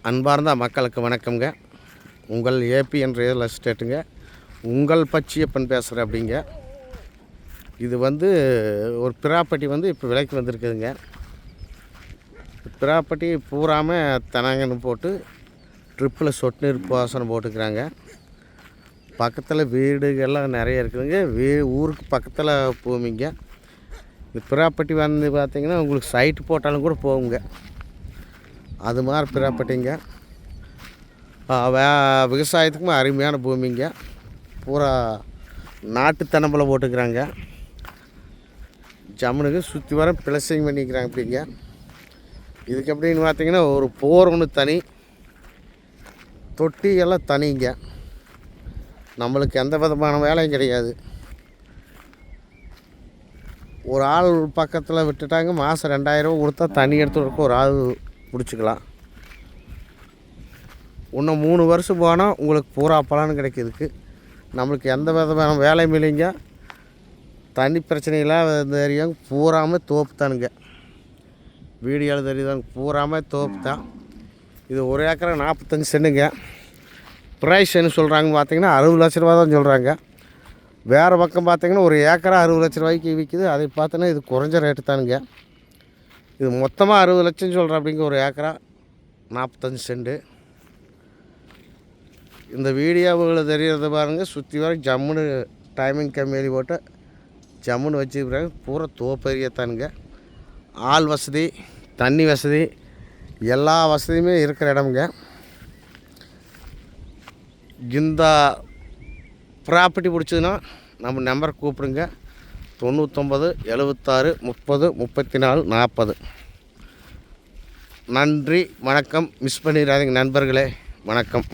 அன்பார்ந்த மக்களுக்கு வணக்கம்ங்க. உங்கள் ஏபிஎன் ரியல் எஸ்டேட்டுங்க. உங்கள் பச்சையப்பன் பேசுகிறேன் அப்படிங்க. இது ஒரு ப்ராப்பர்ட்டி இப்போ விலைக்கு வந்திருக்குதுங்க. ப்ராப்பர்ட்டி பூராமல் தனங்கன்னு போட்டு ட்ரிப்பில் சொட்டு நீர் பாசனம் போட்டுக்கிறாங்க. பக்கத்தில் வீடுகள்லாம் நிறைய இருக்குதுங்க. ஊருக்கு பக்கத்தில் பூமிங்க. இந்த ப்ராப்பர்ட்டி பார்த்திங்கன்னா உங்களுக்கு சைட்டு போட்டாலும் கூட போகுங்க. அது மாதிரி ப்ராப்பர்ட்டிங்க. விவசாயத்துக்கும் அருமையான பூமிங்க. பூரா நாட்டு தென்னம்பிள்ளை போட்டுக்கிறாங்க. ஜம்முனுக்கு சுற்றி வர பிளஸிங் பண்ணிக்கிறாங்க. அப்படிங்க இதுக்கு எப்படின்னு பார்த்திங்கன்னா ஒரு போர் ஒன்று தனி, தொட்டி எல்லாம் தனிங்க. நம்மளுக்கு எந்த விதமான வேலையும் கிடையாது. ஒரு ஆள் பக்கத்தில் விட்டுட்டாங்க, மாதம் 2000 கொடுத்தா தண்ணி எடுத்துகிட்டு ஒரு ஆள் பிடிச்சிக்கலாம். இன்னும் 3 வருஷம் போனால் உங்களுக்கு பூரா பலன் கிடைக்கிறதுக்கு நம்மளுக்கு எந்த விதமான வேலையும் இல்லைங்க. தண்ணி பிரச்சனையெல்லாம் தெரியும். பூராமல் தோப்பு தானுங்க. வீடியோவில் தெரியுதாங்க, பூராமல் தோப்பு தான். இது ஒரு ஏக்கரை 45 சென்ட்டுங்க. ப்ரைஸ் என்ன சொல்கிறாங்கன்னு பார்த்தீங்கன்னா 60 லட்ச ரூபா தான் சொல்கிறாங்க. வேறு பக்கம் பார்த்திங்கன்னா ஒரு ஏக்கரை 60 லட்ச ரூபாய்க்கு விற்கிது. அதை பார்த்தோன்னா இது குறைஞ்ச ரேட்டு தானுங்க. இது மொத்தமாக 60 லட்சம் சொல்கிறேன். அப்படிங்க ஒரு ஏக்கரா 45 சென்ட்டு. இந்த வீடியோவில் தெரியறது பாருங்கள். சுற்றி வர ஜம்முன்னு டைமிங் கம்மி போட்டு ஜம்முன்னு வச்சுக்கிறாங்க. பூரா தோப்பெரியத்தானுங்க. ஆள் வசதி, தண்ணி வசதி, எல்லா வசதியுமே இருக்கிற இடமுங்க. இந்த ப்ராப்பர்ட்டி பிடிச்சதுன்னா நம்ம நம்பரை கூப்பிடுங்க. 99 76 30 34 40. நன்றி, வணக்கம். மிஸ் பண்ணிடாதீங்க நண்பர்களே. வணக்கம்.